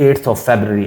8th of February।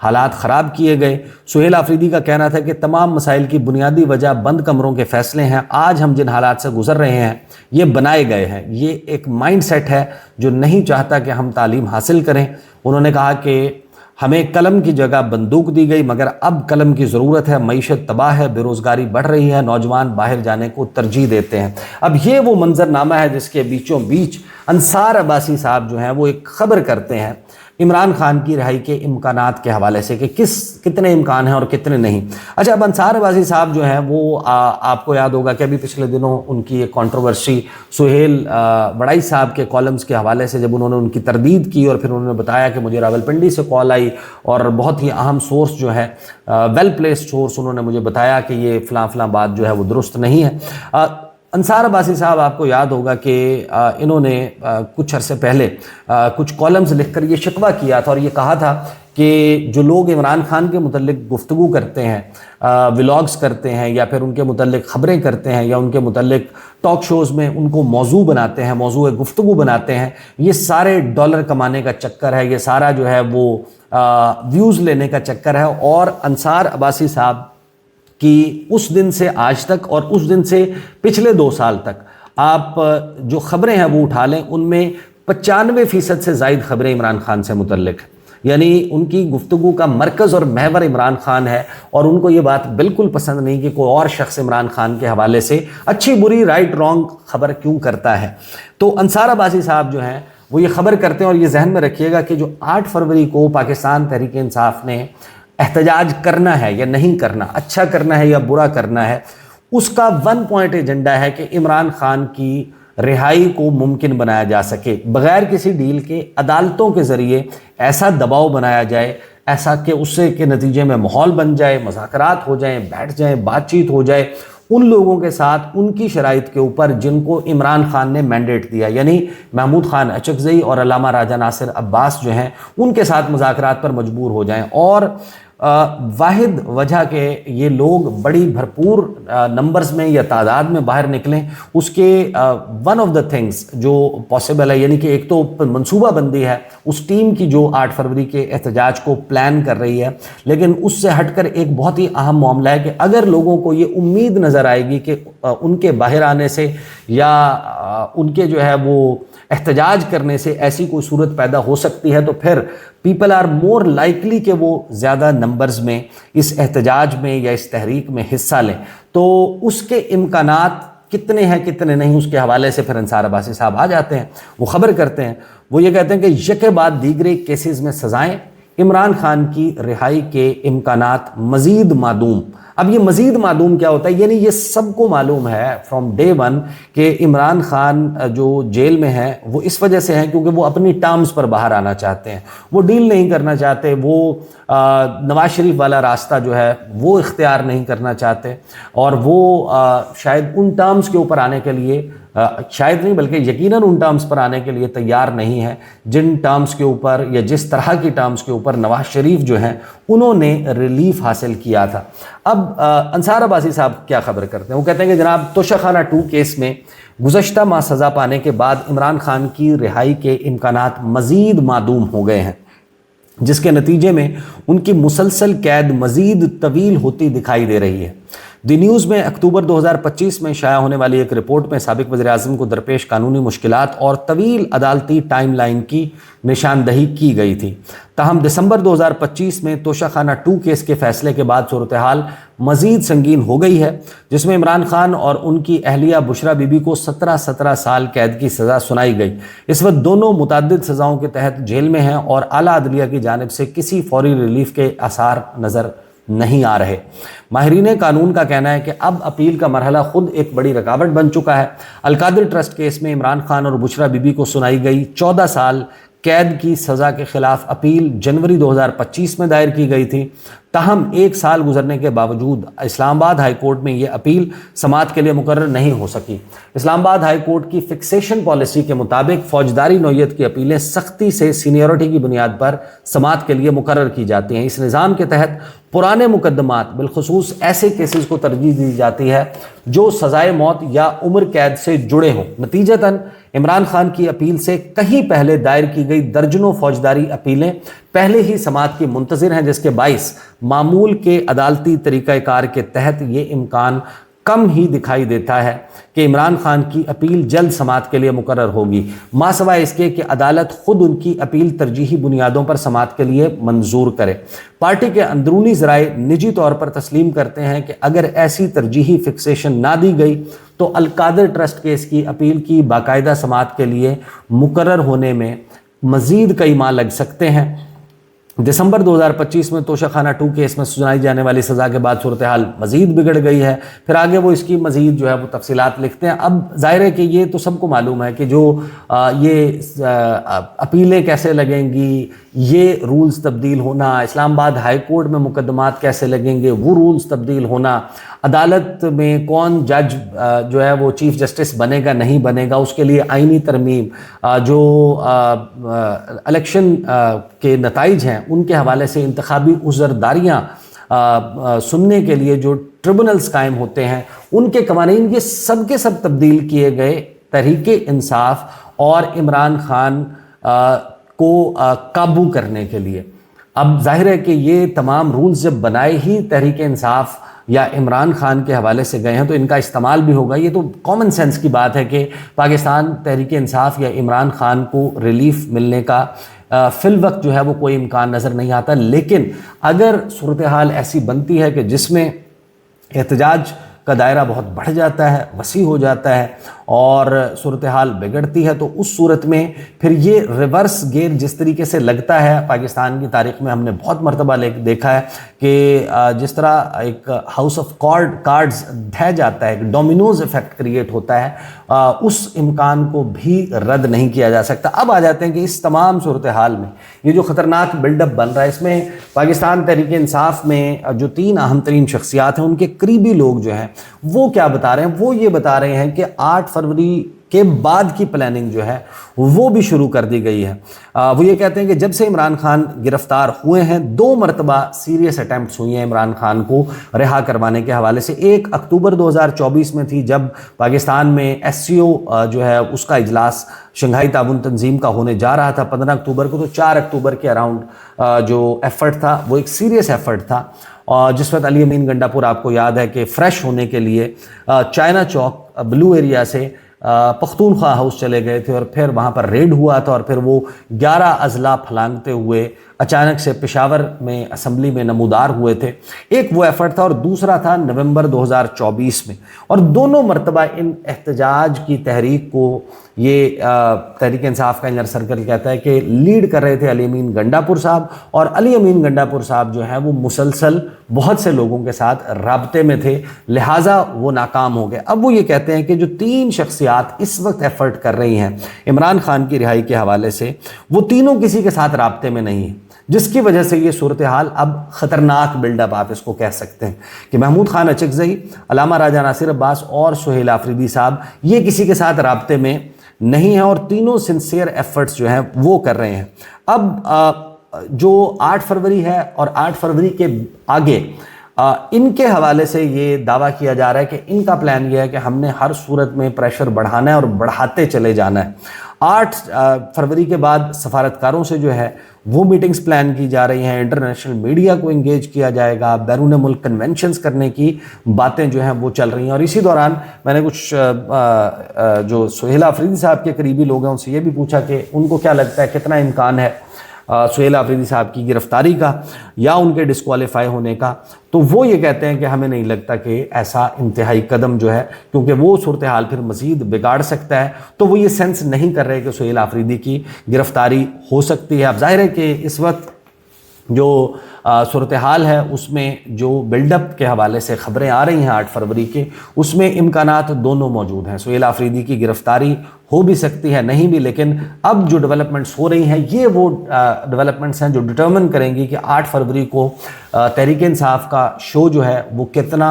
حالات خراب کیے گئے۔ سہیل آفریدی کا کہنا تھا کہ تمام مسائل کی بنیادی وجہ بند کمروں کے فیصلے ہیں۔ آج ہم جن حالات سے گزر رہے ہیں یہ بنائے گئے ہیں، یہ ایک مائنڈ سیٹ ہے جو نہیں چاہتا کہ ہم تعلیم حاصل کریں۔ انہوں نے کہا کہ ہمیں قلم کی جگہ بندوق دی گئی، مگر اب قلم کی ضرورت ہے، معیشت تباہ ہے، بے روزگاری بڑھ رہی ہے، نوجوان باہر جانے کو ترجیح دیتے ہیں۔ اب یہ وہ منظر نامہ ہے جس کے بیچوں بیچ انصار عباسی صاحب جو ہیں وہ ایک خبر کرتے ہیں عمران خان کی رہائی کے امکانات کے حوالے سے کہ کتنے امکان ہیں اور کتنے نہیں۔ اچھا، اب انصار عباسی صاحب جو ہیں وہ آپ کو یاد ہوگا کہ ابھی پچھلے دنوں ان کی ایک کنٹروورسی سہیل بڑائی صاحب کے کالمز کے حوالے سے جب انہوں نے ان کی تردید کی اور پھر انہوں نے بتایا کہ مجھے راولپنڈی سے کال آئی اور بہت ہی اہم سورس جو ہے ویل پلیسڈ سورس، انہوں نے مجھے بتایا کہ یہ فلاں فلاں بات جو ہے وہ درست نہیں ہے۔ انصار عباسی صاحب آپ کو یاد ہوگا کہ انہوں نے کچھ عرصے پہلے کچھ کالمز لکھ کر یہ شکوہ کیا تھا اور یہ کہا تھا کہ جو لوگ عمران خان کے متعلق گفتگو کرتے ہیں، ولاگز کرتے ہیں یا پھر ان کے متعلق خبریں کرتے ہیں یا ان کے متعلق ٹاک شوز میں ان کو موضوع بناتے ہیں، موضوع گفتگو بناتے ہیں، یہ سارے ڈالر کمانے کا چکر ہے، یہ سارا جو ہے وہ ویوز لینے کا چکر ہے۔ اور انصار عباسی صاحب کہ اس دن سے آج تک اور اس دن سے پچھلے 2 سال تک آپ جو خبریں ہیں وہ اٹھا لیں، ان میں 95% سے زائد خبریں عمران خان سے متعلق ہیں، یعنی ان کی گفتگو کا مرکز اور محور عمران خان ہے، اور ان کو یہ بات بالکل پسند نہیں کہ کوئی اور شخص عمران خان کے حوالے سے اچھی بری رائٹ رانگ خبر کیوں کرتا ہے۔ تو انصار عباسی صاحب جو ہیں وہ یہ خبر کرتے ہیں، اور یہ ذہن میں رکھیے گا کہ جو 8 فروری کو پاکستان تحریک انصاف نے احتجاج کرنا ہے یا نہیں کرنا، اچھا کرنا ہے یا برا کرنا ہے، اس کا 1 پوائنٹ ایجنڈا ہے کہ عمران خان کی رہائی کو ممکن بنایا جا سکے بغیر کسی ڈیل کے، عدالتوں کے ذریعے ایسا دباؤ بنایا جائے، ایسا کہ اس سے کے نتیجے میں ماحول بن جائے، مذاکرات ہو جائیں، بیٹھ جائیں، بات چیت ہو جائے ان لوگوں کے ساتھ ان کی شرائط کے اوپر جن کو عمران خان نے مینڈیٹ دیا، یعنی محمود خان اچکزئی اور علامہ راجہ ناصر عباس جو ہیں ان کے ساتھ مذاکرات پر مجبور ہو جائیں۔ اور واحد وجہ کہ یہ لوگ بڑی بھرپور نمبرز میں یا تعداد میں باہر نکلیں، اس کے ون آف دا تھنگز جو پاسبل ہے، یعنی کہ ایک تو منصوبہ بندی ہے اس ٹیم کی جو 8 فروری کے احتجاج کو پلان کر رہی ہے، لیکن اس سے ہٹ کر ایک بہت ہی اہم معاملہ ہے کہ اگر لوگوں کو یہ امید نظر آئے گی کہ ان کے باہر آنے سے یا ان کے جو ہے وہ احتجاج کرنے سے ایسی کوئی صورت پیدا ہو سکتی ہے، تو پھر پیپل آر مور لائکلی کہ وہ زیادہ نمبرز میں اس احتجاج میں یا اس تحریک میں حصہ لیں۔ تو اس کے امکانات کتنے ہیں کتنے نہیں، اس کے حوالے سے پھر انصار عباسی صاحب آ جاتے ہیں، وہ خبر کرتے ہیں، وہ یہ کہتے ہیں کہ یکے بعد دیگرے کیسز میں سزائیں، عمران خان کی رہائی کے امکانات مزید معدوم۔ اب یہ مزید معدوم کیا ہوتا ہے؟ یعنی یہ سب کو معلوم ہے فرام ڈے 1 کہ عمران خان جو جیل میں ہیں وہ اس وجہ سے ہیں کیونکہ وہ اپنی ٹرمز پر باہر آنا چاہتے ہیں، وہ ڈیل نہیں کرنا چاہتے، وہ نواز شریف والا راستہ جو ہے وہ اختیار نہیں کرنا چاہتے، اور وہ شاید ان ٹرمز کے اوپر آنے کے لیے شاید نہیں بلکہ یقیناً ان ٹرمز پر آنے کے لیے تیار نہیں ہے جن ٹرمز کے اوپر یا جس طرح کی ٹرمز کے اوپر نواز شریف جو ہیں انہوں نے ریلیف حاصل کیا تھا۔ اب انصار عباسی صاحب کیا خبر کرتے ہیں؟ وہ کہتے ہیں کہ جناب توشہ خانہ 2 کیس میں گزشتہ ماہ سزا پانے کے بعد عمران خان کی رہائی کے امکانات مزید معدوم ہو گئے ہیں، جس کے نتیجے میں ان کی مسلسل قید مزید طویل ہوتی دکھائی دے رہی ہے۔ دی نیوز میں اکتوبر 2025 میں شائع ہونے والی ایک رپورٹ میں سابق وزیراعظم کو درپیش قانونی مشکلات اور طویل عدالتی ٹائم لائن کی نشاندہی کی گئی تھی۔ تاہم دسمبر 2025 میں توشہ خانہ 2 کیس کے فیصلے کے بعد صورتحال مزید سنگین ہو گئی ہے، جس میں عمران خان اور ان کی اہلیہ بشرا بی بی کو 17 سال قید کی سزا سنائی گئی۔ اس وقت دونوں متعدد سزاؤں کے تحت جیل میں ہیں اور اعلیٰ عدلیہ کی جانب سے کسی فوری ریلیف کے آثار نظر نہیں آ رہے۔ ماہرین قانون کا کہنا ہے کہ اب اپیل کا مرحلہ خود ایک بڑی رکاوٹ بن چکا ہے۔ القادر ٹرسٹ کیس میں عمران خان اور بشرا بی بی کو سنائی گئی 14 سال قید کی سزا کے خلاف اپیل جنوری 2025 میں دائر کی گئی تھی، تاہم 1 سال گزرنے کے باوجود اسلام آباد ہائی کورٹ میں یہ اپیل سماعت کے لیے مقرر نہیں ہو سکی۔ اسلام آباد ہائی کورٹ کی فکسیشن پالیسی کے مطابق فوجداری نوعیت کی اپیلیں سختی سے سینیورٹی کی بنیاد پر سماعت کے لیے مقرر کی جاتی ہیں۔ اس نظام کے تحت پرانے مقدمات بالخصوص ایسے کیسز کو ترجیح دی جاتی ہے جو سزائے موت یا عمر قید سے جڑے ہوں۔ نتیجتاً عمران خان کی اپیل سے کہیں پہلے دائر کی گئی درجنوں فوجداری اپیلیں پہلے ہی سماعت کی منتظر ہیں، جس کے باعث معمول کے عدالتی طریقہ کار کے تحت یہ امکان کم ہی دکھائی دیتا ہے کہ عمران خان کی اپیل جلد سماعت کے لیے مقرر ہوگی، ماں سوائے اس کے کہ عدالت خود ان کی اپیل ترجیحی بنیادوں پر سماعت کے لیے منظور کرے۔ پارٹی کے اندرونی ذرائع نجی طور پر تسلیم کرتے ہیں کہ اگر ایسی ترجیحی فکسیشن نہ دی گئی تو القادر ٹرسٹ کیس کی اپیل کی باقاعدہ سماعت کے لیے مقرر ہونے میں مزید کئی ماہ لگ سکتے ہیں۔ دسمبر 2025 میں توشہ خانہ 2 کیس میں سنائی جانے والی سزا کے بعد صورتحال مزید بگڑ گئی ہے۔ پھر آگے وہ اس کی مزید جو ہے وہ تفصیلات لکھتے ہیں۔ اب ظاہر ہے کہ یہ تو سب کو معلوم ہے کہ جو یہ اپیلیں کیسے لگیں گی، یہ رولز تبدیل ہونا، اسلام آباد ہائی کورٹ میں مقدمات کیسے لگیں گے، وہ رولز تبدیل ہونا، عدالت میں کون جج جو ہے وہ چیف جسٹس بنے گا نہیں بنے گا، اس کے لیے آئینی ترمیم، جو الیکشن کے نتائج ہیں ان کے حوالے سے انتخابی عذرداریاں سننے کے لیے جو ٹریبونلز قائم ہوتے ہیں ان کے قوانین، یہ سب کے سب تبدیل کیے گئے تحریک انصاف اور عمران خان کو قابو کرنے کے لیے۔ اب ظاہر ہے کہ یہ تمام رولز جب بنائے ہی تحریک انصاف یا عمران خان کے حوالے سے گئے ہیں تو ان کا استعمال بھی ہوگا۔ یہ تو کامن سینس کی بات ہے کہ پاکستان تحریک انصاف یا عمران خان کو ریلیف ملنے کا فی الوقت جو ہے وہ کوئی امکان نظر نہیں آتا، لیکن اگر صورتحال ایسی بنتی ہے کہ جس میں احتجاج کا دائرہ بہت بڑھ جاتا ہے، وسیع ہو جاتا ہے اور صورتحال بگڑتی ہے، تو اس صورت میں پھر یہ ریورس گیئر جس طریقے سے لگتا ہے پاکستان کی تاریخ میں ہم نے بہت مرتبہ دیکھا ہے کہ جس طرح ایک ہاؤس آف کارڈز ڈھہ جاتا ہے، ایک ڈومینوز ایفیکٹ کریٹ ہوتا ہے، اس امکان کو بھی رد نہیں کیا جا سکتا۔ اب آ جاتے ہیں کہ اس تمام صورتحال میں یہ جو خطرناک بلڈ اپ بن رہا ہے، اس میں پاکستان تحریک انصاف میں جو 3 اہم ترین شخصیات ہیں ان کے قریبی لوگ جو ہیں وہ کیا بتا رہے ہیں؟ وہ یہ بتا رہے ہیں کہ 8 فروری کے بعد کی پلاننگ جو ہے وہ بھی شروع کر دی گئی ہے۔ وہ یہ کہتے ہیں کہ جب سے عمران خان گرفتار ہوئے ہیں 2 مرتبہ سیریس اٹیمپٹس ہوئی ہیں عمران خان کو رہا کروانے کے حوالے سے۔ 1 اکتوبر 2024 میں تھی جب پاکستان میں SCO جو ہے اس کا اجلاس شنگھائی تعاون تنظیم کا ہونے جا رہا تھا 15 اکتوبر کو، تو 4 اکتوبر کے اراؤنڈ جو ایفرٹ تھا وہ ایک سیریس ایفرٹ تھا، اور جس وقت علی امین گنڈا پور آپ کو یاد ہے کہ فریش ہونے کے لیے چائنا چوک بلو ایریا سے پختونخوا ہاؤس چلے گئے تھے اور پھر وہاں پر ریڈ ہوا تھا اور پھر وہ 11 اضلاع پھلانگتے ہوئے اچانک سے پشاور میں اسمبلی میں نمودار ہوئے تھے۔ ایک وہ ایفرٹ تھا اور دوسرا تھا نومبر 2024 میں، اور دونوں مرتبہ ان احتجاج کی تحریک کو یہ تحریک انصاف کا انر سرکل کہتا ہے کہ لیڈ کر رہے تھے علی امین گنڈا پور صاحب، اور علی امین گنڈا پور صاحب جو ہیں وہ مسلسل بہت سے لوگوں کے ساتھ رابطے میں تھے، لہٰذا وہ ناکام ہو گئے۔ اب وہ یہ کہتے ہیں کہ جو 3 شخصیات اس وقت ایفرٹ کر رہی ہیں عمران خان کی رہائی کے حوالے سے، وہ تینوں کسی کے ساتھ رابطے میں نہیں ہیں، جس کی وجہ سے یہ صورتحال اب خطرناک بلڈ اپ آپ اس کو کہہ سکتے ہیں کہ محمود خان اچکزئی، علامہ راجہ ناصر عباس اور سہیل آفریدی صاحب یہ کسی کے ساتھ رابطے میں نہیں ہیں، اور تینوں سنسیئر ایفرٹس جو ہیں وہ کر رہے ہیں۔ اب جو 8 فروری ہے اور 8 فروری کے آگے ان کے حوالے سے یہ دعویٰ کیا جا رہا ہے کہ ان کا پلان یہ ہے کہ ہم نے ہر صورت میں پریشر بڑھانا ہے اور بڑھاتے چلے جانا ہے۔ 8 فروری کے بعد سفارتکاروں سے جو ہے وہ میٹنگز پلان کی جا رہی ہیں، انٹرنیشنل میڈیا کو انگیج کیا جائے گا، بیرون ملک کنونشنز کرنے کی باتیں جو ہیں وہ چل رہی ہیں۔ اور اسی دوران میں نے کچھ جو سہیل آفریدی صاحب کے قریبی لوگ ہیں ان سے یہ بھی پوچھا کہ ان کو کیا لگتا ہے کتنا امکان ہے سہیل آفریدی صاحب کی گرفتاری کا یا ان کے ڈسکوالیفائی ہونے کا، تو وہ یہ کہتے ہیں کہ ہمیں نہیں لگتا کہ ایسا انتہائی قدم جو ہے، کیونکہ وہ صورتحال پھر مزید بگاڑ سکتا ہے، تو وہ یہ سینس نہیں کر رہے کہ سہیل آفریدی کی گرفتاری ہو سکتی ہے۔ اب ظاہر ہے کہ اس وقت جو صورتحال ہے اس میں جو بلڈ اپ کے حوالے سے خبریں آ رہی ہیں 8 فروری کے، اس میں امکانات دونوں موجود ہیں۔ سہیل آفریدی کی گرفتاری ہو بھی سکتی ہے، نہیں بھی، لیکن اب جو ڈیولپمنٹس ہو رہی ہیں یہ وہ ڈیولپمنٹس ہیں جو ڈٹرمن کریں گی کہ 8 فروری کو تحریک انصاف کا شو جو ہے وہ کتنا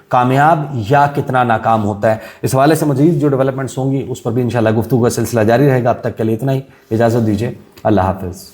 کامیاب یا کتنا ناکام ہوتا ہے۔ اس حوالے سے مزید جو ڈیولپمنٹس ہوں گی اس پر بھی انشاءاللہ گفتگو کا سلسلہ جاری رہے گا۔ اب تک کے لیے اتنا ہی، اجازت دیجیے، اللہ حافظ۔